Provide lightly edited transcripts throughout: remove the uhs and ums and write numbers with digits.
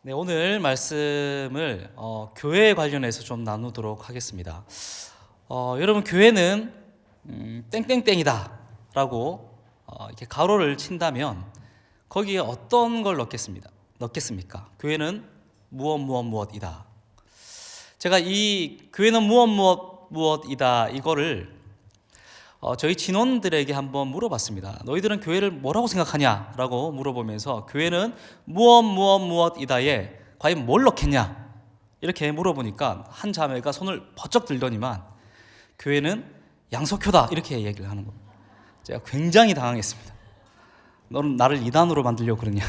네, 오늘 말씀을 교회 관련해서 좀 나누도록 하겠습니다. 여러분, 교회는 땡땡땡이다라고 이렇게 가로를 친다면 거기에 어떤 걸 넣겠습니까? 교회는 무엇이다. 제가 이 교회는 무엇이다 이거를 저희 진원들에게 한번 물어봤습니다. 너희들은 교회를 뭐라고 생각하냐라고 물어보면서 교회는 무엇이다에 과연 뭘 넣겠냐 이렇게 물어보니까 한 자매가 손을 버쩍 들더니만 교회는 양석교다 이렇게 얘기를 하는 겁니다. 제가 굉장히 당황했습니다. 너는 나를 이단으로 만들려고 그러냐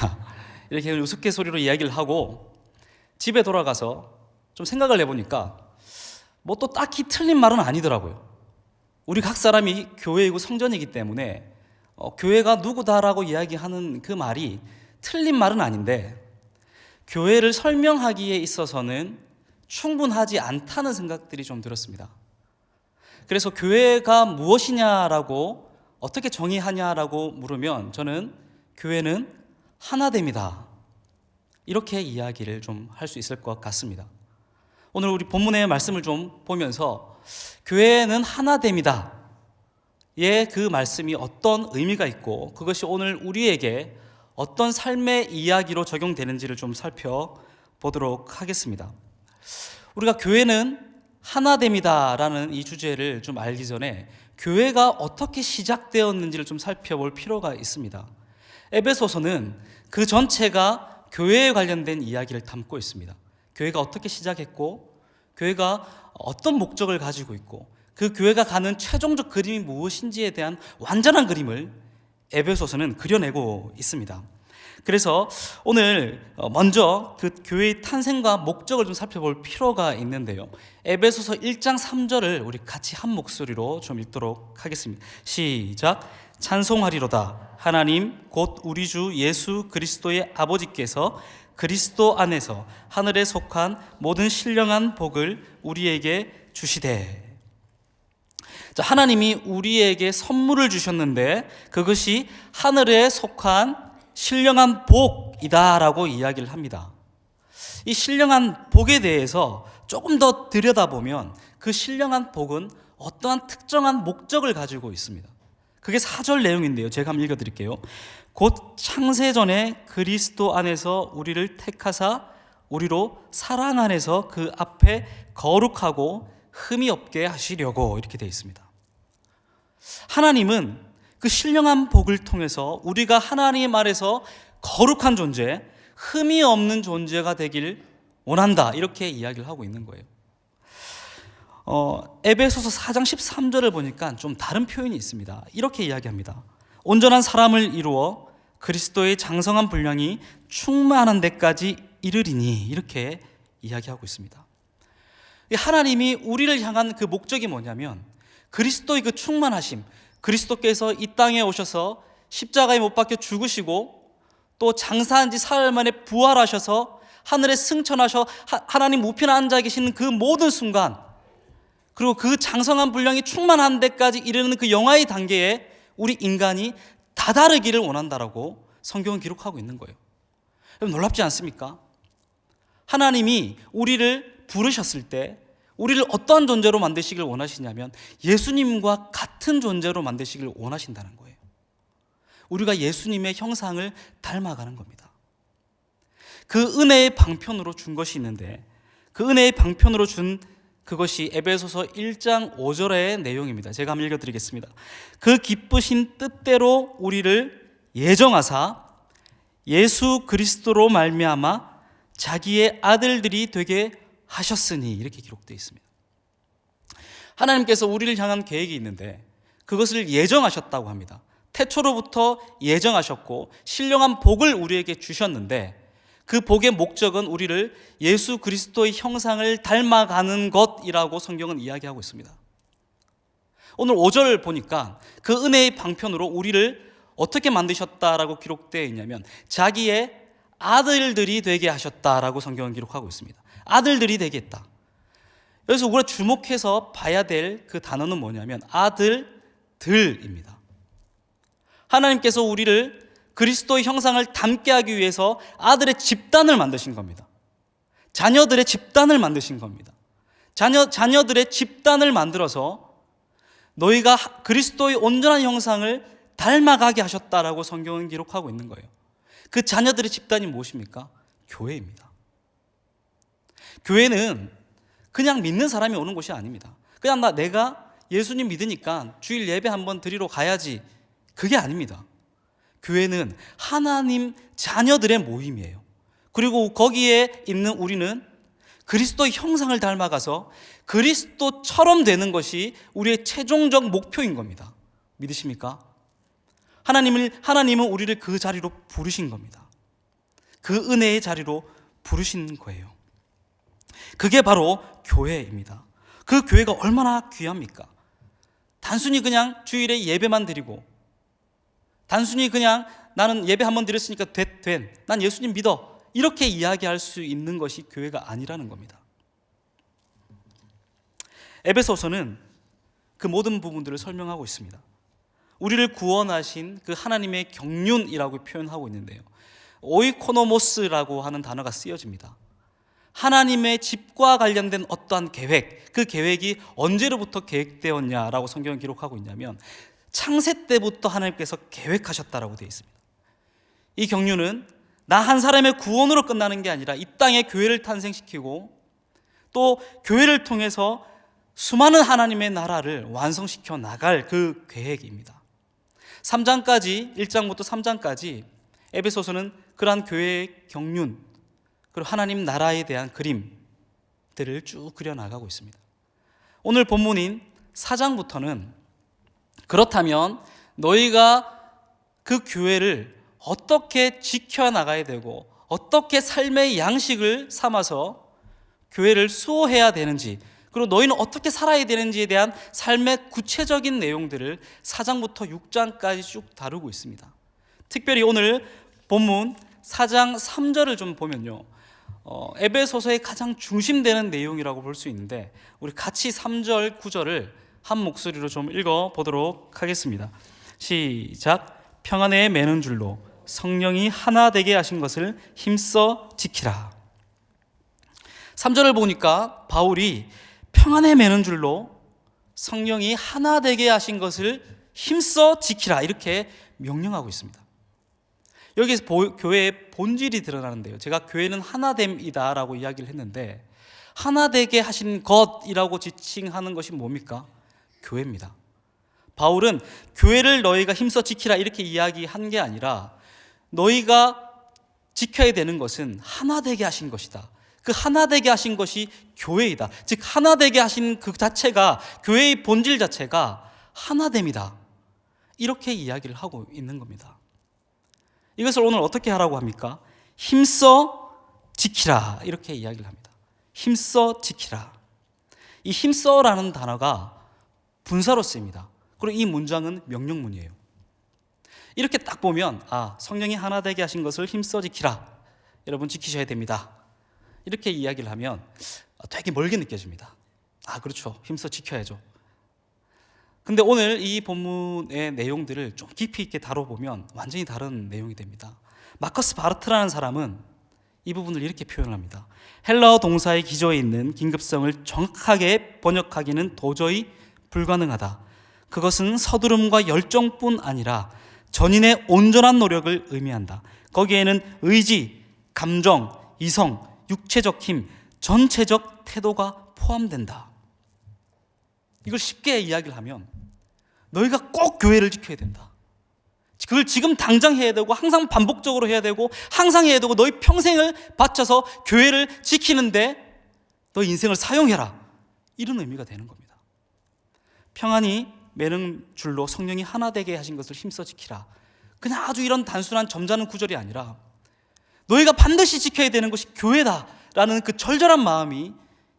이렇게 우스갯소리로 이야기를 하고 집에 돌아가서 좀 생각을 해보니까 뭐 또 딱히 틀린 말은 아니더라고요. 우리 각 사람이 교회이고 성전이기 때문에 교회가 누구다라고 이야기하는 그 말이 틀린 말은 아닌데 교회를 설명하기에 있어서는 충분하지 않다는 생각들이 좀 들었습니다. 그래서 교회가 무엇이냐라고 어떻게 정의하냐라고 물으면 저는 교회는 하나됨이다 이렇게 이야기를 좀 할 수 있을 것 같습니다. 오늘 우리 본문의 말씀을 좀 보면서 교회는 하나됨이다 예, 그 말씀이 어떤 의미가 있고 그것이 오늘 우리에게 어떤 삶의 이야기로 적용되는지를 좀 살펴보도록 하겠습니다. 우리가 교회는 하나됨이다라는 이 주제를 좀 알기 전에 교회가 어떻게 시작되었는지를 좀 살펴볼 필요가 있습니다. 에베소서는 그 전체가 교회에 관련된 이야기를 담고 있습니다. 교회가 어떻게 시작했고 교회가 어떤 목적을 가지고 있고 그 교회가 가는 최종적 그림이 무엇인지에 대한 완전한 그림을 에베소서는 그려내고 있습니다. 그래서 오늘 먼저 그 교회의 탄생과 목적을 좀 살펴볼 필요가 있는데요. 에베소서 1장 3절을 우리 같이 한 목소리로 좀 읽도록 하겠습니다. 시작. 찬송하리로다 하나님 곧 우리 주 예수 그리스도의 아버지께서 그리스도 안에서 하늘에 속한 모든 신령한 복을 우리에게 주시되. 자, 하나님이 우리에게 선물을 주셨는데 그것이 하늘에 속한 신령한 복이다라고 이야기를 합니다. 이 신령한 복에 대해서 조금 더 들여다보면 그 신령한 복은 어떠한 특정한 목적을 가지고 있습니다. 그게 4절 내용인데요. 제가 한번 읽어드릴게요. 곧 창세전에 그리스도 안에서 우리를 택하사 우리로 사랑 안에서 그 앞에 거룩하고 흠이 없게 하시려고 이렇게 되어 있습니다. 하나님은 그 신령한 복을 통해서 우리가 하나님 아래서 거룩한 존재, 흠이 없는 존재가 되길 원한다 이렇게 이야기를 하고 있는 거예요. 에베소서 4장 13절을 보니까 좀 다른 표현이 있습니다. 이렇게 이야기합니다. 온전한 사람을 이루어 그리스도의 장성한 분량이 충만한 데까지 이르리니 이렇게 이야기하고 있습니다. 하나님이 우리를 향한 그 목적이 뭐냐면 그리스도의 그 충만하심, 그리스도께서 이 땅에 오셔서 십자가에 못 박혀 죽으시고 또 장사한 지 사흘 만에 부활하셔서 하늘에 승천하셔 하나님 우편에 앉아 계시는 그 모든 순간, 그리고 그 장성한 분량이 충만한 데까지 이르는 그 영화의 단계에 우리 인간이 다다르기를 원한다라고 성경은 기록하고 있는 거예요. 여러분 놀랍지 않습니까? 하나님이 우리를 부르셨을 때 우리를 어떠한 존재로 만드시길 원하시냐면 예수님과 같은 존재로 만드시길 원하신다는 거예요. 우리가 예수님의 형상을 닮아가는 겁니다. 그 은혜의 방편으로 준 것이 있는데 그 은혜의 방편으로 준 그것이 에베소서 1장 5절의 내용입니다. 제가 한번 읽어드리겠습니다. 그 기쁘신 뜻대로 우리를 예정하사 예수 그리스도로 말미암아 자기의 아들들이 되게 하셨으니 이렇게 기록되어 있습니다. 하나님께서 우리를 향한 계획이 있는데 그것을 예정하셨다고 합니다. 태초로부터 예정하셨고 신령한 복을 우리에게 주셨는데 그 복의 목적은 우리를 예수 그리스도의 형상을 닮아가는 것이라고 성경은 이야기하고 있습니다. 오늘 5절 보니까 그 은혜의 방편으로 우리를 어떻게 만드셨다라고 기록되어 있냐면 자기의 아들들이 되게 하셨다라고 성경은 기록하고 있습니다. 아들들이 되게 했다. 여기서 우리가 주목해서 봐야 될 그 단어는 뭐냐면 아들들입니다. 하나님께서 우리를 그리스도의 형상을 담게 하기 위해서 아들의 집단을 만드신 겁니다. 자녀들의 집단을 만드신 겁니다. 자녀들의 집단을 만들어서 너희가 그리스도의 온전한 형상을 닮아가게 하셨다라고 성경은 기록하고 있는 거예요. 그 자녀들의 집단이 무엇입니까? 교회입니다. 교회는 그냥 믿는 사람이 오는 곳이 아닙니다. 그냥 내가 예수님 믿으니까 주일 예배 한번 드리러 가야지, 그게 아닙니다. 교회는 하나님 자녀들의 모임이에요. 그리고 거기에 있는 우리는 그리스도의 형상을 닮아가서 그리스도처럼 되는 것이 우리의 최종적 목표인 겁니다. 믿으십니까? 하나님은 우리를 그 자리로 부르신 겁니다. 그 은혜의 자리로 부르신 거예요. 그게 바로 교회입니다. 그 교회가 얼마나 귀합니까? 단순히 그냥 주일에 예배만 드리고, 단순히 그냥 나는 예배 한번 드렸으니까 난 예수님 믿어, 이렇게 이야기할 수 있는 것이 교회가 아니라는 겁니다. 에베소서는 그 모든 부분들을 설명하고 있습니다. 우리를 구원하신 그 하나님의 경륜이라고 표현하고 있는데요, 오이코노모스라고 하는 단어가 쓰여집니다. 하나님의 집과 관련된 어떠한 계획, 그 계획이 언제로부터 계획되었냐라고 성경은 기록하고 있냐면 창세 때부터 하나님께서 계획하셨다라고 되어 있습니다. 이 경륜은 나 한 사람의 구원으로 끝나는 게 아니라 이 땅에 교회를 탄생시키고 또 교회를 통해서 수많은 하나님의 나라를 완성시켜 나갈 그 계획입니다. 3장까지, 1장부터 3장까지 에베소서는 그러한 교회의 경륜, 그리고 하나님 나라에 대한 그림들을 쭉 그려나가고 있습니다. 오늘 본문인 4장부터는 그렇다면 너희가 그 교회를 어떻게 지켜나가야 되고 어떻게 삶의 양식을 삼아서 교회를 수호해야 되는지, 그리고 너희는 어떻게 살아야 되는지에 대한 삶의 구체적인 내용들을 4장부터 6장까지 쭉 다루고 있습니다. 특별히 오늘 본문 4장 3절을 좀 보면요, 에베소서의 가장 중심되는 내용이라고 볼 수 있는데 우리 같이 3절, 9절을 한 목소리로 좀 읽어보도록 하겠습니다. 시작. 평안에 매는 줄로 성령이 하나 되게 하신 것을 힘써 지키라. 3절을 보니까 바울이 평안에 매는 줄로 성령이 하나 되게 하신 것을 힘써 지키라, 이렇게 명령하고 있습니다. 여기서 교회의 본질이 드러나는데요, 제가 교회는 하나됨이다 라고 이야기를 했는데 하나 되게 하신 것이라고 지칭하는 것이 뭡니까? 교회입니다. 바울은 교회를 너희가 힘써 지키라 이렇게 이야기한 게 아니라 너희가 지켜야 되는 것은 하나 되게 하신 것이다. 그 하나 되게 하신 것이 교회이다. 즉 하나 되게 하신 그 자체가, 교회의 본질 자체가 하나됨이다, 이렇게 이야기를 하고 있는 겁니다. 이것을 오늘 어떻게 하라고 합니까? 힘써 지키라, 이렇게 이야기를 합니다. 힘써 지키라. 이 힘써라는 단어가 분사로 쓰입니다. 그리고 이 문장은 명령문이에요. 이렇게 딱 보면 성령이 하나 되게 하신 것을 힘써 지키라, 여러분 지키셔야 됩니다, 이렇게 이야기를 하면 되게 멀게 느껴집니다. 그렇죠, 힘써 지켜야죠. 근데 오늘 이 본문의 내용들을 좀 깊이 있게 다뤄보면 완전히 다른 내용이 됩니다. 마커스 바르트라는 사람은 이 부분을 이렇게 표현합니다. 헬라어 동사의 기저에 있는 긴급성을 정확하게 번역하기는 도저히 불가능하다. 그것은 서두름과 열정뿐 아니라 전인의 온전한 노력을 의미한다. 거기에는 의지, 감정, 이성, 육체적 힘, 전체적 태도가 포함된다. 이걸 쉽게 이야기를 하면 너희가 꼭 교회를 지켜야 된다. 그걸 지금 당장 해야 되고 항상 반복적으로 해야 되고 항상 해야 되고 너희 평생을 바쳐서 교회를 지키는데 너 인생을 사용해라, 이런 의미가 되는 겁니다. 평안히 매는 줄로 성령이 하나 되게 하신 것을 힘써 지키라, 그냥 아주 이런 단순한 점잖은 구절이 아니라 너희가 반드시 지켜야 되는 것이 교회다라는 그 절절한 마음이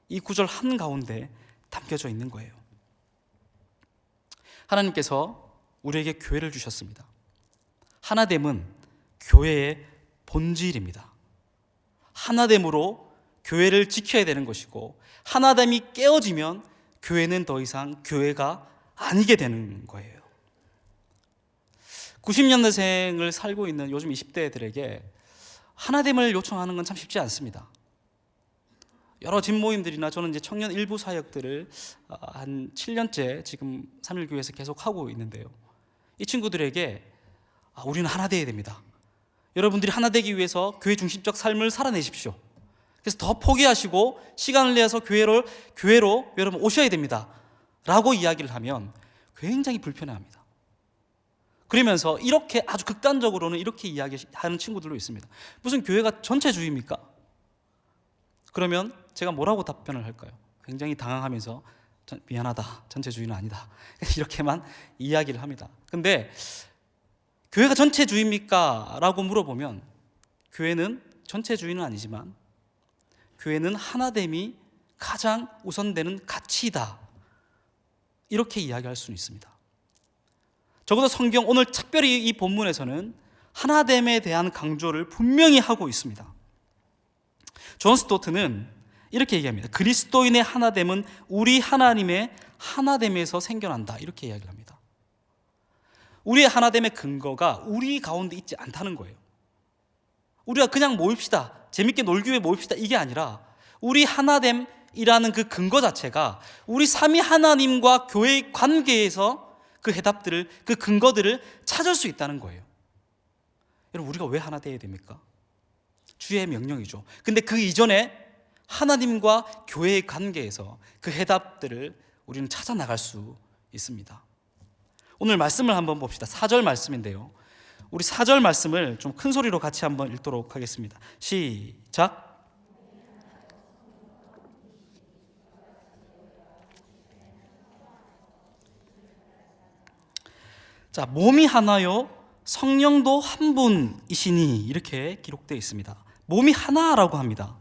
이 구절 한가운데 담겨져 있는 거예요. 하나님께서 우리에게 교회를 주셨습니다. 하나됨은 교회의 본질입니다. 하나됨으로 교회를 지켜야 되는 것이고, 하나됨이 깨어지면 교회는 더 이상 교회가 아니게 되는 거예요. 90년대생을 살고 있는 요즘 20대들에게 하나됨을 요청하는 건 참 쉽지 않습니다. 여러 집모임들이나 저는 이제 청년 일부 사역들을 한 7년째 지금 삼일교회에서 계속 하고 있는데요. 이 친구들에게 우리는 하나 되어야 됩니다. 여러분들이 하나 되기 위해서 교회 중심적 삶을 살아내십시오. 그래서 더 포기하시고 시간을 내서 교회로 여러분 오셔야 됩니다. 라고 이야기를 하면 굉장히 불편해합니다. 그러면서 이렇게 아주 극단적으로는 이렇게 이야기하는 친구들도 있습니다. 무슨 교회가 전체주의입니까? 그러면 제가 뭐라고 답변을 할까요? 굉장히 당황하면서 미안하다, 전체주의는 아니다, 이렇게만 이야기를 합니다. 근데 교회가 전체주의입니까? 라고 물어보면 교회는 전체주의는 아니지만 교회는 하나됨이 가장 우선되는 가치이다, 이렇게 이야기할 수는 있습니다. 적어도 성경 오늘 특별히 이 본문에서는 하나됨에 대한 강조를 분명히 하고 있습니다. 존 스토트는 이렇게 얘기합니다. 그리스도인의 하나됨은 우리 하나님의 하나됨에서 생겨난다, 이렇게 이야기를 합니다. 우리의 하나됨의 근거가 우리 가운데 있지 않다는 거예요. 우리가 그냥 모입시다, 재밌게 놀기 위해 모입시다, 이게 아니라 우리 하나됨이라는 그 근거 자체가 우리 삼위 하나님과 교회의 관계에서 그 해답들을, 그 근거들을 찾을 수 있다는 거예요. 여러분, 우리가 왜 하나 되어야 됩니까? 주의 명령이죠. 근데 그 이전에 하나님과 교회의 관계에서 그 해답들을 우리는 찾아 나갈 수 있습니다. 오늘 말씀을 한번 봅시다. 4절 말씀인데요, 우리 4절 말씀을 좀 큰 소리로 같이 한번 읽도록 하겠습니다. 시작. 자, 몸이 하나요 성령도 한 분이시니, 이렇게 기록되어 있습니다. 몸이 하나라고 합니다.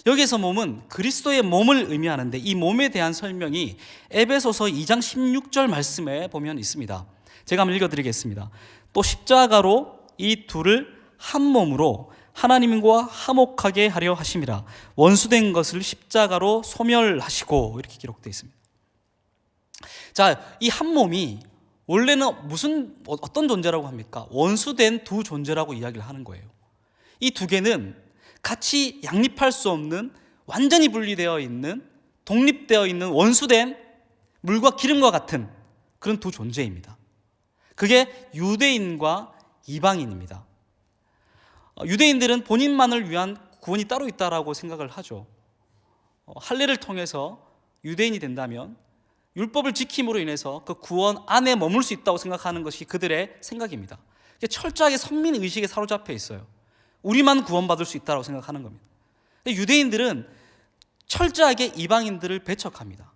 여기서 몸은 그리스도의 몸을 의미하는데 이 몸에 대한 설명이 에베소서 2장 16절 말씀에 보면 있습니다. 제가 한번 읽어드리겠습니다. 또 십자가로 이 둘을 한 몸으로 하나님과 화목하게 하려 하심이라, 원수된 것을 십자가로 소멸하시고, 이렇게 기록되어 있습니다. 자, 이 한 몸이 원래는 어떤 존재라고 합니까? 원수된 두 존재라고 이야기를 하는 거예요. 이 두 개는 같이 양립할 수 없는, 완전히 분리되어 있는, 독립되어 있는 원수된 물과 기름과 같은 그런 두 존재입니다. 그게 유대인과 이방인입니다. 유대인들은 본인만을 위한 구원이 따로 있다라고 생각을 하죠. 할례를 통해서 유대인이 된다면 율법을 지킴으로 인해서 그 구원 안에 머물 수 있다고 생각하는 것이 그들의 생각입니다. 철저하게 선민의식에 사로잡혀 있어요. 우리만 구원받을 수 있다고 생각하는 겁니다. 유대인들은 철저하게 이방인들을 배척합니다.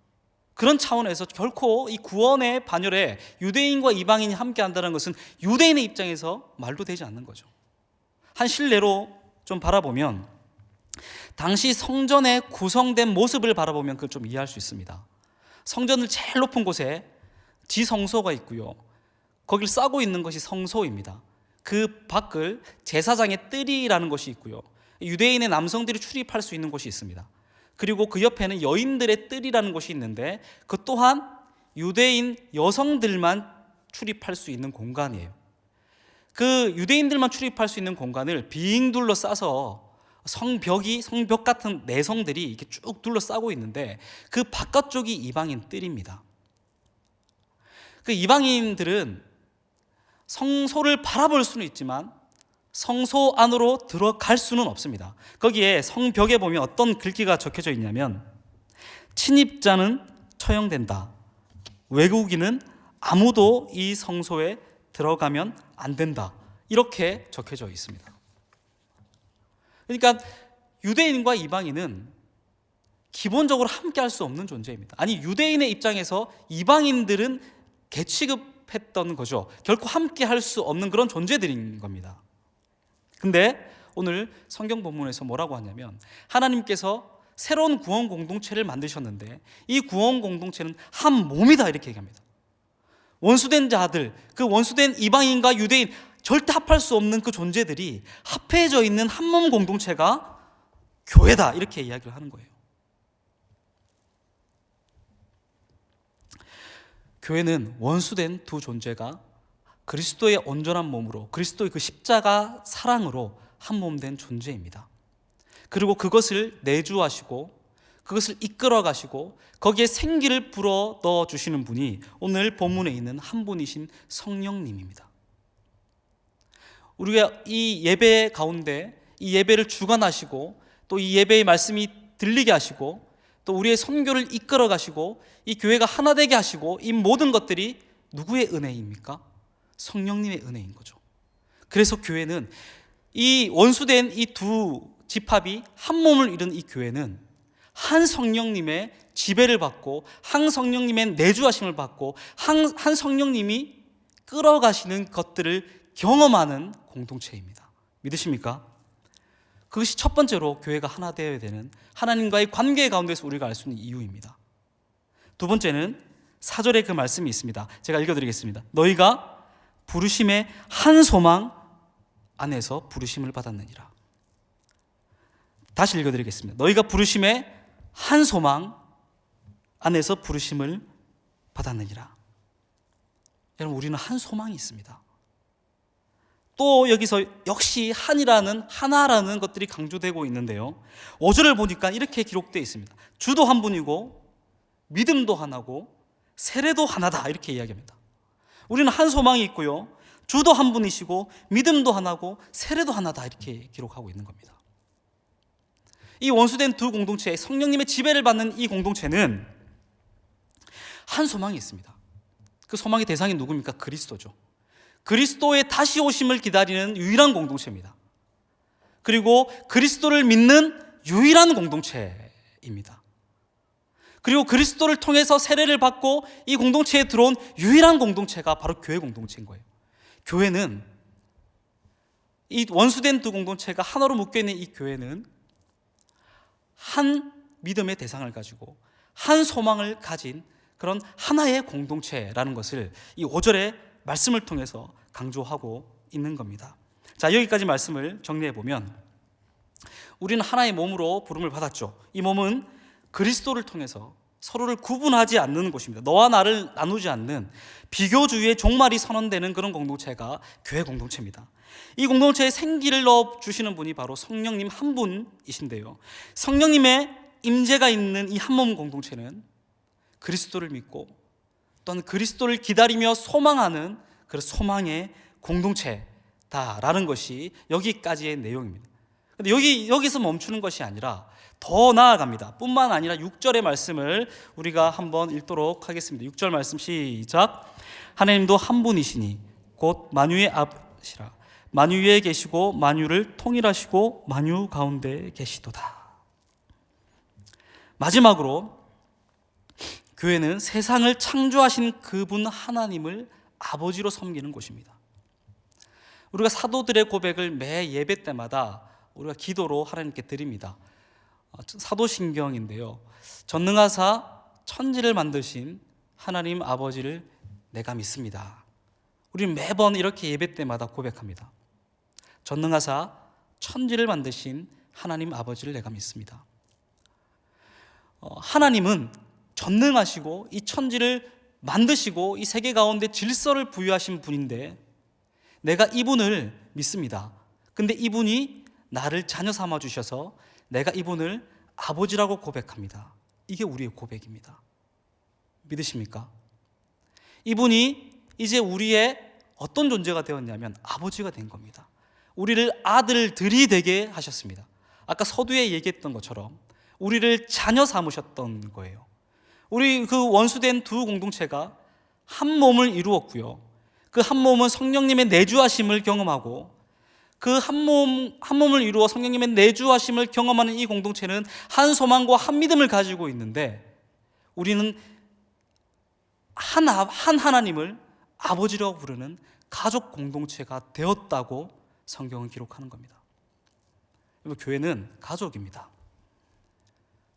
그런 차원에서 결코 이 구원의 반열에 유대인과 이방인이 함께 한다는 것은 유대인의 입장에서 말도 되지 않는 거죠. 한 실례로 좀 바라보면, 당시 성전의 구성된 모습을 바라보면 그걸 좀 이해할 수 있습니다. 성전을 제일 높은 곳에 지성소가 있고요, 거기를 싸고 있는 것이 성소입니다. 그 밖을 제사장의 뜰이라는 것이 있고요, 유대인의 남성들이 출입할 수 있는 곳이 있습니다. 그리고 그 옆에는 여인들의 뜰이라는 곳이 있는데 그 또한 유대인 여성들만 출입할 수 있는 공간이에요. 그 유대인들만 출입할 수 있는 공간을 빙 둘러싸서 성벽 같은 내성들이 이렇게 쭉 둘러싸고 있는데 그 바깥쪽이 이방인 뜰입니다. 그 이방인들은 성소를 바라볼 수는 있지만 성소 안으로 들어갈 수는 없습니다. 거기에 성벽에 보면 어떤 글귀가 적혀져 있냐면, 침입자는 처형된다, 외국인은 아무도 이 성소에 들어가면 안 된다, 이렇게 적혀져 있습니다. 그러니까 유대인과 이방인은 기본적으로 함께 할 수 없는 존재입니다. 아니, 유대인의 입장에서 이방인들은 개취급했던 거죠. 결코 함께 할 수 없는 그런 존재들인 겁니다. 근데 오늘 성경 본문에서 뭐라고 하냐면, 하나님께서 새로운 구원 공동체를 만드셨는데 이 구원 공동체는 한 몸이다, 이렇게 얘기합니다. 원수된 자들, 그 원수된 이방인과 유대인, 절대 합할 수 없는 그 존재들이 합해져 있는 한 몸 공동체가 교회다, 이렇게 이야기를 하는 거예요. 교회는 원수된 두 존재가 그리스도의 온전한 몸으로, 그리스도의 그 십자가 사랑으로 한 몸 된 존재입니다. 그리고 그것을 내주하시고 그것을 이끌어 가시고 거기에 생기를 불어 넣어 주시는 분이 오늘 본문에 있는 한 분이신 성령님입니다. 우리가 이 예배 가운데 이 예배를 주관하시고 또 이 예배의 말씀이 들리게 하시고 또 우리의 선교를 이끌어 가시고 이 교회가 하나 되게 하시고 이 모든 것들이 누구의 은혜입니까? 성령님의 은혜인 거죠. 그래서 교회는 이 원수된 이 두 집합이 한 몸을 이룬 이 교회는 한 성령님의 지배를 받고 한 성령님의 내주하심을 받고 한 성령님이 끌어가시는 것들을 경험하는 공동체입니다. 믿으십니까? 그것이 첫 번째로 교회가 하나 되어야 되는 하나님과의 관계 가운데서 우리가 알 수 있는 이유입니다. 두 번째는 4절에 그 말씀이 있습니다. 제가 읽어드리겠습니다. 너희가 부르심의 한 소망 안에서 부르심을 받았느니라. 다시 읽어드리겠습니다. 너희가 부르심의 한 소망 안에서 부르심을 받았느니라. 여러분, 우리는 한 소망이 있습니다. 또 여기서 역시 한이라는, 하나라는 것들이 강조되고 있는데요, 5절을 보니까 이렇게 기록되어 있습니다. 주도 한 분이고 믿음도 하나고 세례도 하나다, 이렇게 이야기합니다. 우리는 한 소망이 있고요, 주도 한 분이시고 믿음도 하나고 세례도 하나다, 이렇게 기록하고 있는 겁니다. 이 원수된 두 공동체, 성령님의 지배를 받는 이 공동체는 한 소망이 있습니다. 그 소망의 대상이 누굽니까? 그리스도죠. 그리스도의 다시 오심을 기다리는 유일한 공동체입니다. 그리고 그리스도를 믿는 유일한 공동체입니다. 그리고 그리스도를 통해서 세례를 받고 이 공동체에 들어온 유일한 공동체가 바로 교회 공동체인 거예요. 교회는, 이 원수된 두 공동체가 하나로 묶여있는 이 교회는 한 믿음의 대상을 가지고 한 소망을 가진 그런 하나의 공동체라는 것을 이 5절의 말씀을 통해서 강조하고 있는 겁니다. 자, 여기까지 말씀을 정리해 보면 우리는 하나의 몸으로 부름을 받았죠. 이 몸은 그리스도를 통해서 서로를 구분하지 않는 곳입니다. 너와 나를 나누지 않는 비교주의의 종말이 선언되는 그런 공동체가 교회 공동체입니다. 이 공동체에 생기를 넣어주시는 분이 바로 성령님 한 분이신데요, 성령님의 임재가 있는 이 한 몸 공동체는 그리스도를 믿고 또한 그리스도를 기다리며 소망하는 그런 소망의 공동체다라는 것이 여기까지의 내용입니다. 근데 여기서 멈추는 것이 아니라 더 나아갑니다. 뿐만 아니라 6절의 말씀을 우리가 한번 읽도록 하겠습니다. 6절 말씀 시작. 하나님도 한 분이시니 곧 만유의 아버지라. 만유 위에 계시고 만유를 통일하시고 만유 가운데 계시도다. 마지막으로 교회는 세상을 창조하신 그분 하나님을 아버지로 섬기는 곳입니다. 우리가 사도들의 고백을 매 예배 때마다 우리가 기도로 하나님께 드립니다. 사도신경인데요, 전능하사 천지를 만드신 하나님 아버지를 내가 믿습니다. 우리는 매번 이렇게 예배 때마다 고백합니다. 전능하사 천지를 만드신 하나님 아버지를 내가 믿습니다. 하나님은 전능하시고 이 천지를 만드시고 이 세계 가운데 질서를 부여하신 분인데 내가 이분을 믿습니다. 근데 이분이 나를 자녀 삼아 주셔서 내가 이분을 아버지라고 고백합니다. 이게 우리의 고백입니다. 믿으십니까? 이분이 이제 우리의 어떤 존재가 되었냐면 아버지가 된 겁니다. 우리를 아들들이 되게 하셨습니다. 아까 서두에 얘기했던 것처럼 우리를 자녀 삼으셨던 거예요. 우리 그 원수된 두 공동체가 한 몸을 이루었고요, 그 한 몸은 성령님의 내주하심을 경험하고 그 한 몸을 이루어 성령님의 내주하심을 경험하는 이 공동체는 한 소망과 한 믿음을 가지고 있는데 우리는 한 하나님을 아버지라고 부르는 가족 공동체가 되었다고 성경은 기록하는 겁니다. 교회는 가족입니다.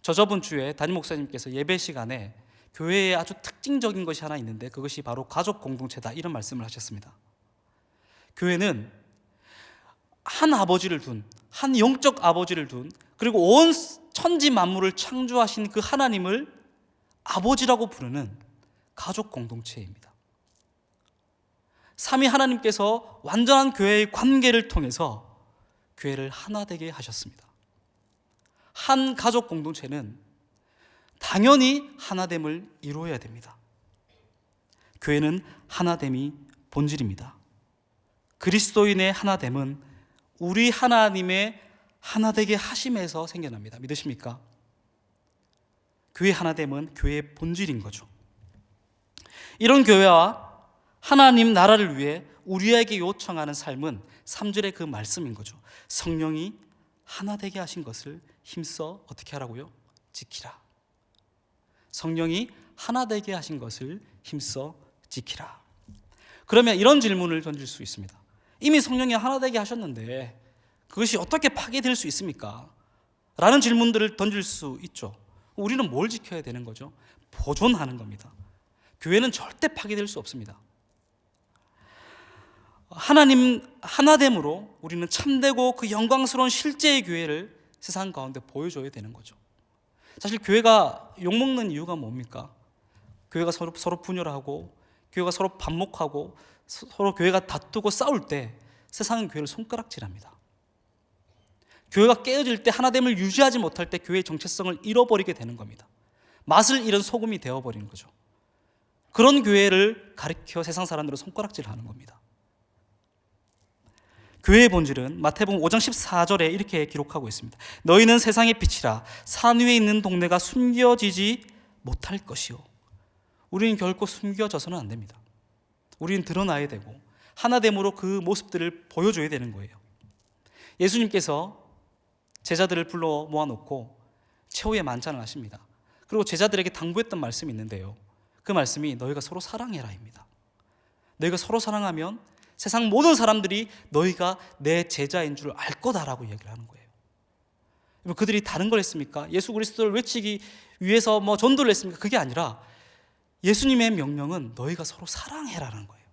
저번 주에 담임 목사님께서 예배 시간에 교회에 아주 특징적인 것이 하나 있는데 그것이 바로 가족 공동체다, 이런 말씀을 하셨습니다. 교회는 한 아버지를 둔, 한 영적 아버지를 둔, 그리고 온 천지 만물을 창조하신 그 하나님을 아버지라고 부르는 가족 공동체입니다. 삼위 하나님께서 완전한 교회의 관계를 통해서 교회를 하나 되게 하셨습니다. 한 가족 공동체는 당연히 하나됨을 이루어야 됩니다. 교회는 하나됨이 본질입니다. 그리스도인의 하나됨은 우리 하나님의 하나되게 하심에서 생겨납니다. 믿으십니까? 교회 하나됨은 교회의 본질인 거죠. 이런 교회와 하나님 나라를 위해 우리에게 요청하는 삶은 3절의 그 말씀인 거죠. 성령이 하나되게 하신 것을 힘써 어떻게 하라고요? 지키라. 성령이 하나되게 하신 것을 힘써 지키라. 그러면 이런 질문을 던질 수 있습니다. 이미 성령이 하나되게 하셨는데 그것이 어떻게 파괴될 수 있습니까? 라는 질문들을 던질 수 있죠. 우리는 뭘 지켜야 되는 거죠? 보존하는 겁니다. 교회는 절대 파괴될 수 없습니다. 하나님 하나됨으로 우리는 참되고 그 영광스러운 실제의 교회를 세상 가운데 보여줘야 되는 거죠. 사실 교회가 욕먹는 이유가 뭡니까? 교회가 서로 분열하고 교회가 서로 반목하고 서로 교회가 다투고 싸울 때 세상은 교회를 손가락질합니다. 교회가 깨어질 때 하나됨을 유지하지 못할 때 교회의 정체성을 잃어버리게 되는 겁니다. 맛을 잃은 소금이 되어버리는 거죠. 그런 교회를 가리켜 세상 사람들은 손가락질하는 겁니다. 교회의 본질은 마태복음 5장 14절에 이렇게 기록하고 있습니다. 너희는 세상의 빛이라. 산 위에 있는 동네가 숨겨지지 못할 것이요. 우리는 결코 숨겨져서는 안 됩니다. 우리는 드러나야 되고 하나됨으로 그 모습들을 보여줘야 되는 거예요. 예수님께서 제자들을 불러 모아놓고 최후의 만찬을 하십니다. 그리고 제자들에게 당부했던 말씀이 있는데요. 그 말씀이 너희가 서로 사랑해라입니다. 너희가 서로 사랑하면 세상 모든 사람들이 너희가 내 제자인 줄 알 거다라고 얘기를 하는 거예요. 그들이 다른 걸 했습니까? 예수 그리스도를 외치기 위해서 전도를 했습니까? 그게 아니라 예수님의 명령은 너희가 서로 사랑해라라는 거예요.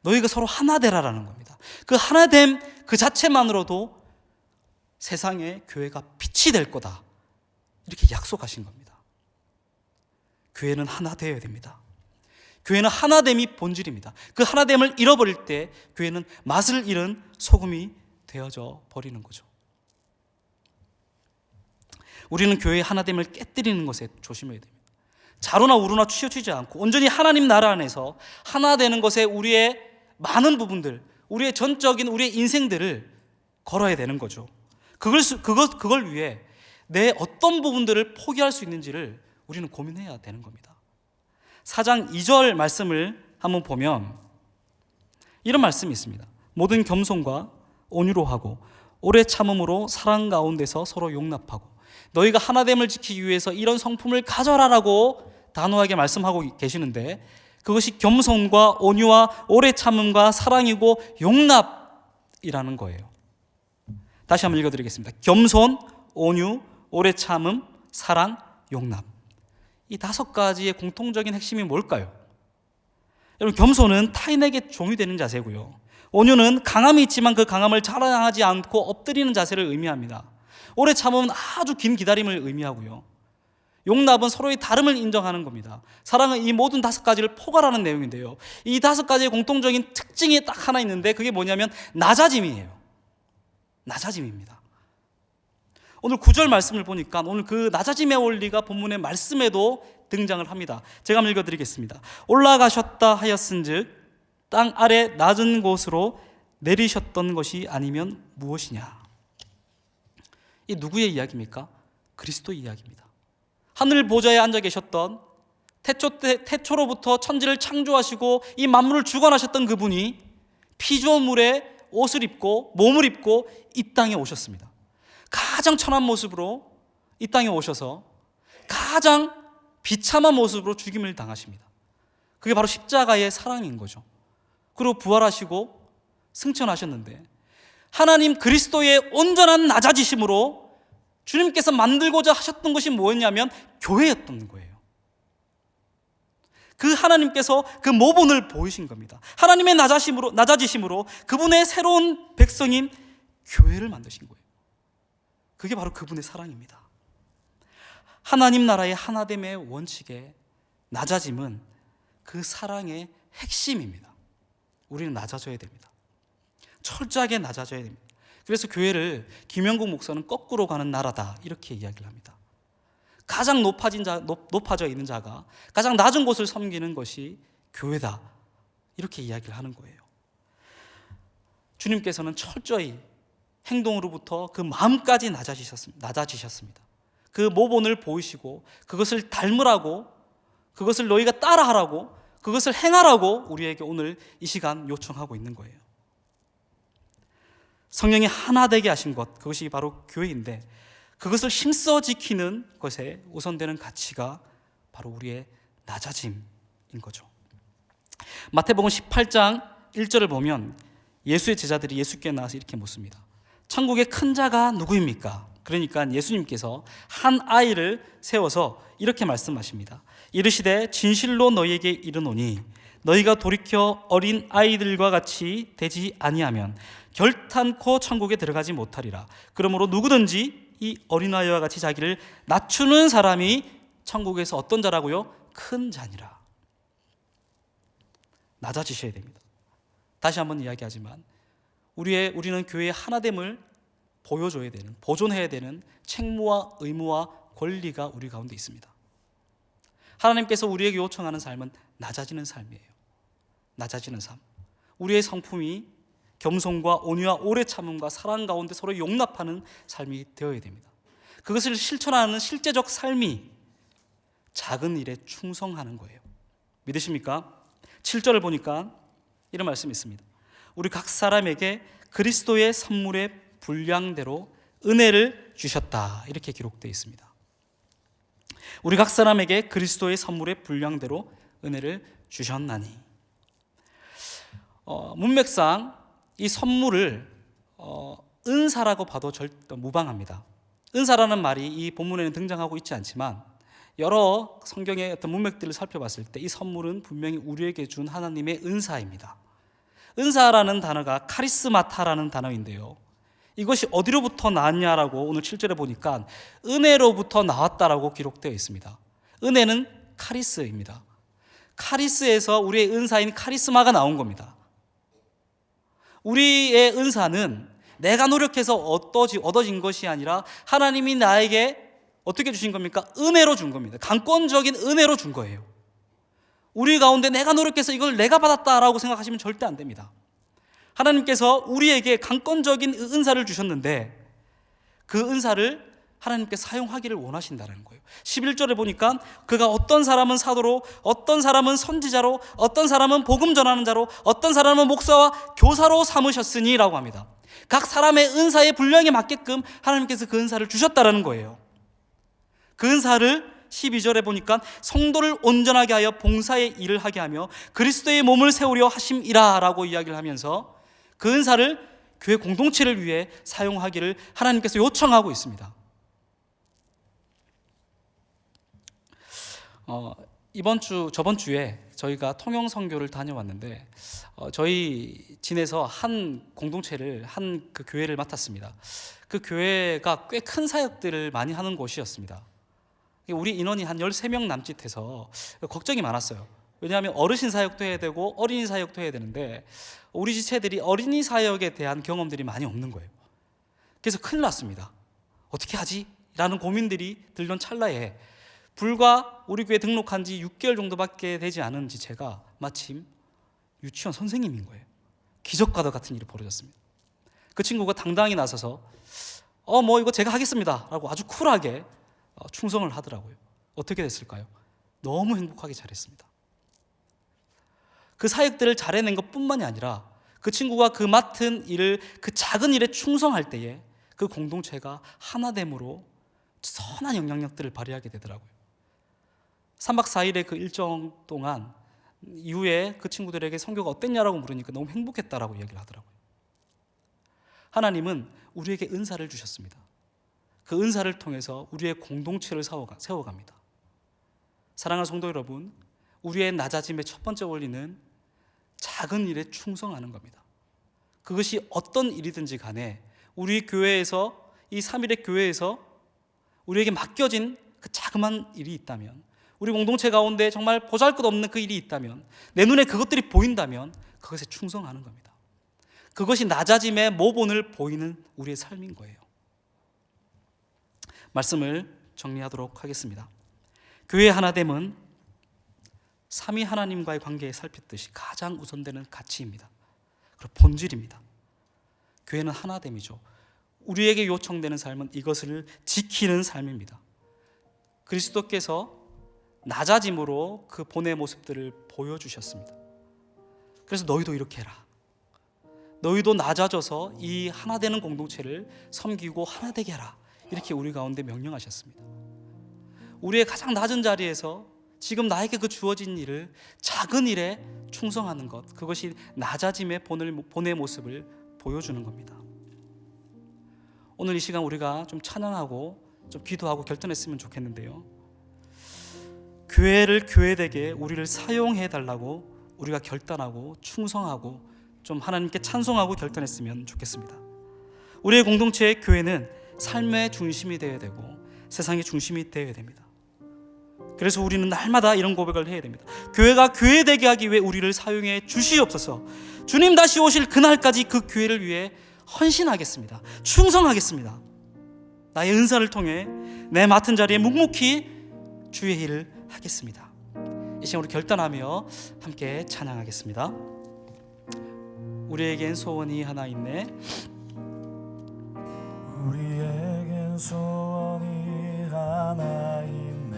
너희가 서로 하나 되라라는 겁니다. 그 하나됨 그 자체만으로도 세상에 교회가 빛이 될 거다. 이렇게 약속하신 겁니다. 교회는 하나 되어야 됩니다. 교회는 하나됨이 본질입니다. 그 하나됨을 잃어버릴 때 교회는 맛을 잃은 소금이 되어져 버리는 거죠. 우리는 교회의 하나됨을 깨뜨리는 것에 조심해야 됩니다. 자로나 우로나 치우치지 않고 온전히 하나님 나라 안에서 하나 되는 것에 우리의 많은 부분들, 우리의 전적인 우리의 인생들을 걸어야 되는 거죠. 그걸 위해 내 어떤 부분들을 포기할 수 있는지를 우리는 고민해야 되는 겁니다. 4장 2절 말씀을 한번 보면 이런 말씀이 있습니다. 모든 겸손과 온유로 하고 오래 참음으로 사랑 가운데서 서로 용납하고 너희가 하나됨을 지키기 위해서 이런 성품을 가져라라고 단호하게 말씀하고 계시는데 그것이 겸손과 온유와 오래 참음과 사랑이고 용납이라는 거예요. 다시 한번 읽어드리겠습니다. 겸손, 온유, 오래 참음, 사랑, 용납. 이 5가지의 공통적인 핵심이 뭘까요? 여러분, 겸손은 타인에게 종이 되는 자세고요. 온유는 강함이 있지만 그 강함을 자랑하지 않고 엎드리는 자세를 의미합니다. 오래 참음은 아주 긴 기다림을 의미하고요. 용납은 서로의 다름을 인정하는 겁니다. 사랑은 이 모든 5가지를 포괄하는 내용인데요. 이 5가지의 공통적인 특징이 딱 하나 있는데 그게 뭐냐면 낮아짐이에요. 낮아짐입니다. 오늘 9절 말씀을 보니까 오늘 그 낮아짐의 원리가 본문의 말씀에도 등장을 합니다. 제가 한번 읽어드리겠습니다. 올라가셨다 하였은즉 땅 아래 낮은 곳으로 내리셨던 것이 아니면 무엇이냐. 이 누구의 이야기입니까? 그리스도의 이야기입니다. 하늘 보좌에 앉아 계셨던 태초로부터 천지를 창조하시고 이 만물을 주관하셨던 그분이 피조물의 옷을 입고 몸을 입고 이 땅에 오셨습니다. 가장 천한 모습으로 이 땅에 오셔서 가장 비참한 모습으로 죽임을 당하십니다. 그게 바로 십자가의 사랑인 거죠. 그리고 부활하시고 승천하셨는데 하나님 그리스도의 온전한 낮아지심으로 주님께서 만들고자 하셨던 것이 뭐였냐면 교회였던 거예요. 그 하나님께서 그 모본을 보이신 겁니다. 하나님의 낮아지심으로 그분의 새로운 백성인 교회를 만드신 거예요. 그게 바로 그분의 사랑입니다. 하나님 나라의 하나됨의 원칙에 낮아짐은 그 사랑의 핵심입니다. 우리는 낮아져야 됩니다. 철저하게 낮아져야 됩니다. 그래서 교회를 김영국 목사는 거꾸로 가는 나라다 이렇게 이야기를 합니다. 가장 높아져 있는 자가 가장 낮은 곳을 섬기는 것이 교회다 이렇게 이야기를 하는 거예요. 주님께서는 철저히 행동으로부터 그 마음까지 낮아지셨습니다. 그 모본을 보이시고 그것을 닮으라고, 그것을 너희가 따라하라고, 그것을 행하라고 우리에게 오늘 이 시간 요청하고 있는 거예요. 성령이 하나 되게 하신 것, 그것이 바로 교회인데 그것을 힘써 지키는 것에 우선되는 가치가 바로 우리의 낮아짐인 거죠. 마태복음 18장 1절을 보면 예수의 제자들이 예수께 나와서 이렇게 묻습니다. 천국의 큰 자가 누구입니까? 그러니까 예수님께서 한 아이를 세워서 이렇게 말씀하십니다. 이르시되 진실로 너희에게 이르노니 너희가 돌이켜 어린 아이들과 같이 되지 아니하면 결탄코 천국에 들어가지 못하리라. 그러므로 누구든지 이 어린아이와 같이 자기를 낮추는 사람이 천국에서 어떤 자라고요? 큰 자니라. 낮아지셔야 됩니다. 다시 한번 이야기하지만 우리는 교회의 하나됨을 보여줘야 되는, 보존해야 되는 책무와 의무와 권리가 우리 가운데 있습니다. 하나님께서 우리에게 요청하는 삶은 낮아지는 삶이에요. 낮아지는 삶. 우리의 성품이 겸손과 온유와 오래 참음과 사랑 가운데 서로 용납하는 삶이 되어야 됩니다. 그것을 실천하는 실제적 삶이 작은 일에 충성하는 거예요. 믿으십니까? 7절을 보니까 이런 말씀이 있습니다. 우리 각 사람에게 그리스도의 선물의 분량대로 은혜를 주셨다 이렇게 기록되어 있습니다. 우리 각 사람에게 그리스도의 선물의 분량대로 은혜를 주셨나니. 문맥상 이 선물을 은사라고 봐도 절대 무방합니다. 은사라는 말이 이 본문에는 등장하고 있지 않지만 여러 성경의 어떤 문맥들을 살펴봤을 때 이 선물은 분명히 우리에게 준 하나님의 은사입니다. 은사라는 단어가 카리스마타라는 단어인데요, 이것이 어디로부터 나왔냐라고 오늘 7절에 보니까 은혜로부터 나왔다라고 기록되어 있습니다. 은혜는 카리스입니다. 카리스에서 우리의 은사인 카리스마가 나온 겁니다. 우리의 은사는 내가 노력해서 얻어진 것이 아니라 하나님이 나에게 어떻게 주신 겁니까? 은혜로 준 겁니다. 강권적인 은혜로 준 거예요. 우리 가운데 내가 노력해서 이걸 내가 받았다라고 생각하시면 절대 안 됩니다. 하나님께서 우리에게 강권적인 은사를 주셨는데 그 은사를 하나님께서 사용하기를 원하신다는 거예요. 11절에 보니까 그가 어떤 사람은 사도로, 어떤 사람은 선지자로, 어떤 사람은 복음 전하는 자로, 어떤 사람은 목사와 교사로 삼으셨으니 라고 합니다. 각 사람의 은사의 분량에 맞게끔 하나님께서 그 은사를 주셨다는 거예요. 그 은사를 12절에 보니까 성도를 온전하게 하여 봉사의 일을 하게 하며 그리스도의 몸을 세우려 하심이라 라고 이야기를 하면서 그 은사를 교회 공동체를 위해 사용하기를 하나님께서 요청하고 있습니다. 저번 주에 저희가 통영 선교를 다녀왔는데 저희 진에서 한 공동체를 한 그 교회를 맡았습니다. 그 교회가 꽤 큰 사역들을 많이 하는 곳이었습니다. 우리 인원이 한 13명 남짓해서 걱정이 많았어요. 왜냐하면 어르신 사역도 해야 되고 어린이 사역도 해야 되는데 우리 지체들이 어린이 사역에 대한 경험들이 많이 없는 거예요. 그래서 큰일 났습니다. 어떻게 하지? 라는 고민들이 들던 찰나에 불과 우리 교회 등록한 지 6개월 정도밖에 되지 않은 지체가 마침 유치원 선생님인 거예요. 기적과도 같은 일이 벌어졌습니다. 그 친구가 당당히 나서서 이거 제가 하겠습니다 라고 아주 쿨하게 충성을 하더라고요. 어떻게 됐을까요? 너무 행복하게 잘했습니다. 그 사역들을 잘해낸 것뿐만이 아니라 그 친구가 그 맡은 일을, 그 작은 일에 충성할 때에 그 공동체가 하나됨으로 선한 영향력들을 발휘하게 되더라고요. 3박 4일의 그 일정 동안 이후에 그 친구들에게 선교가 어땠냐라고 물으니까 너무 행복했다라고 이야기를 하더라고요. 하나님은 우리에게 은사를 주셨습니다. 그 은사를 통해서 우리의 공동체를 세워갑니다. 사랑하는 성도 여러분, 우리의 낮아짐의 첫 번째 원리는 작은 일에 충성하는 겁니다. 그것이 어떤 일이든지 간에 우리 교회에서, 이 3일의 교회에서 우리에게 맡겨진 그 자그마한 일이 있다면, 우리 공동체 가운데 정말 보잘것없는 그 일이 있다면, 내 눈에 그것들이 보인다면 그것에 충성하는 겁니다. 그것이 낮아짐의 모본을 보이는 우리의 삶인 거예요. 말씀을 정리하도록 하겠습니다. 교회의 하나됨은 삼위 하나님과의 관계에 살폈듯이 가장 우선되는 가치입니다. 그리고 본질입니다. 교회는 하나됨이죠. 우리에게 요청되는 삶은 이것을 지키는 삶입니다. 그리스도께서 낮아짐으로 그 본의 모습들을 보여주셨습니다. 그래서 너희도 이렇게 해라. 너희도 낮아져서 이 하나 되는 공동체를 섬기고 하나 되게 하라. 이렇게 우리 가운데 명령하셨습니다. 우리의 가장 낮은 자리에서 지금 나에게 그 주어진 일을, 작은 일에 충성하는 것, 그것이 낮아짐의 본의 모습을 보여주는 겁니다. 오늘 이 시간 우리가 좀 찬양하고 좀 기도하고 결단했으면 좋겠는데요, 교회를 교회되게 우리를 사용해 달라고 우리가 결단하고 충성하고 좀 하나님께 찬송하고 결단했으면 좋겠습니다. 우리의 공동체의 교회는 삶의 중심이 되어야 되고 세상의 중심이 되어야 됩니다. 그래서 우리는 날마다 이런 고백을 해야 됩니다. 교회가 교회되게 하기 위해 우리를 사용해 주시옵소서. 주님 다시 오실 그날까지 그 교회를 위해 헌신하겠습니다. 충성하겠습니다. 나의 은사를 통해 내 맡은 자리에 묵묵히 주의 일을 하겠습니다. 이 시간 우리 결단하며 함께 찬양하겠습니다. 우리에겐 소원이 하나 있네. 우리에겐 소원이 하나 있네.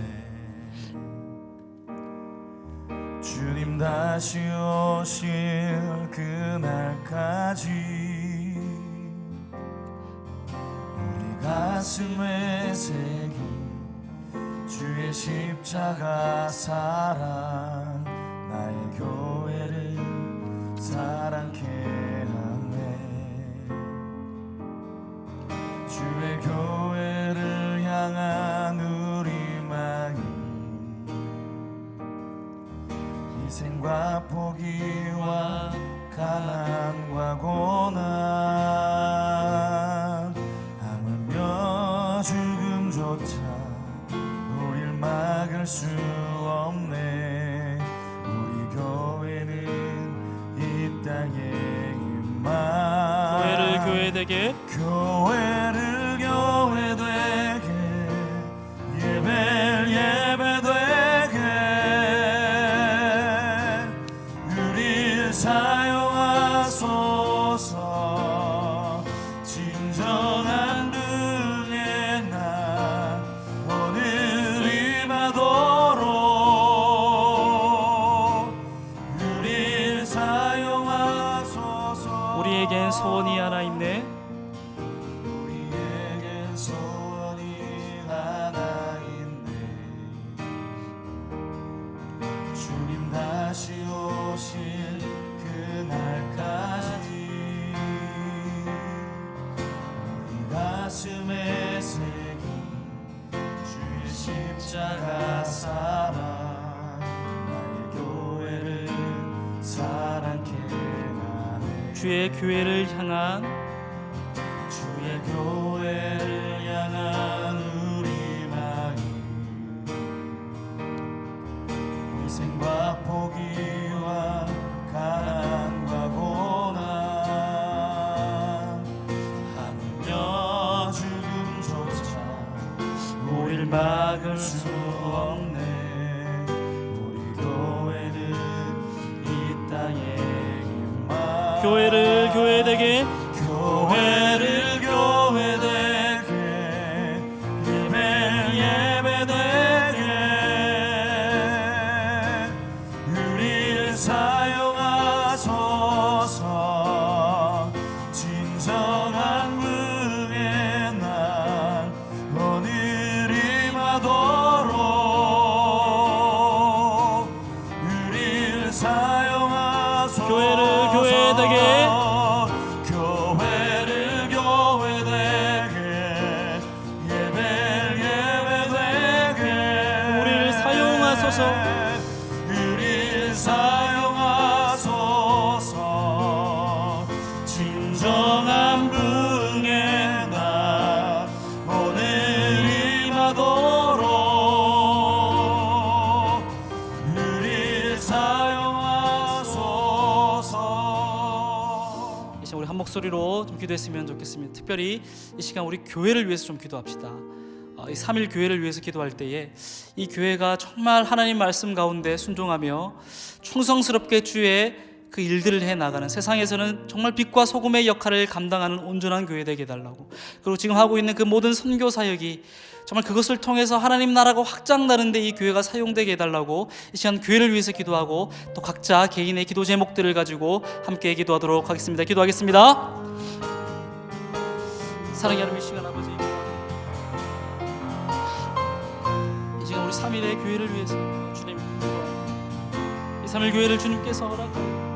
주님 다시 오실 그날까지 우리 가슴에 새긴 주의 십자가 사랑, 나의 교회를 사랑케 하네. 주의 교회를 향한 우리 마음, 희생과 포기와 가난과 고난, 하물며 죽음조차 우릴 막을 수 없네. 우리 교회는 이 땅에 임한 교회를 교회되게, 교회를 교회되게, 예배를 예배되게 우릴 사용하소서. 진정한 능의 날 오늘 임하도록 우릴 사용하소서. 우리에겐 소원이 하나 있네. 우리에겐 소원이 하나 있네. 주님 다시 오실 그날까지 우리 가슴에 새긴 주의 십자가 사랑, 나의 교회를 사랑케 하네. 주의 교회를 향한 주의 교회를 향한 우리 마음, 희생과 포기와 가난과 고난, 하물며 죽음조차 우릴 막을 수 없네. 우리 교회는 이 땅에 임한 교회를 교회되게, 교회를 교회되게, 예배를 예배되게 우릴 사용하소서. 진정한 응의 날 오늘 임하도록 우릴 사용하소서. 교회를 교회되게, 교회를 교회되게, 예배를 예배되게 우리를 사용하소서. 우릴 사용하소서. 진정한 응의 날 오늘 임하도록 우릴 사용하소서. 목소리로 좀 기도했으면 좋겠습니다. 특별히 이 시간 우리 교회를 위해서 좀 기도합시다. 이 3일 교회를 위해서 기도할 때에 이 교회가 정말 하나님 말씀 가운데 순종하며 충성스럽게 주의 그 일들을 해나가는, 세상에서는 정말 빛과 소금의 역할을 감당하는 온전한 교회 되게 해달라고, 그리고 지금 하고 있는 그 모든 선교 사역이 정말 그것을 통해서 하나님 나라가 확장나는 데 이 교회가 사용되게 해달라고 이 시간 교회를 위해서 기도하고, 또 각자 개인의 기도 제목들을 가지고 함께 기도하도록 하겠습니다. 기도하겠습니다. 사랑의 하나님, 이 시간 아버지, 이 시간 우리 3일의 교회를 위해서 주님, 이 3일 교회를 주님께서 허락하고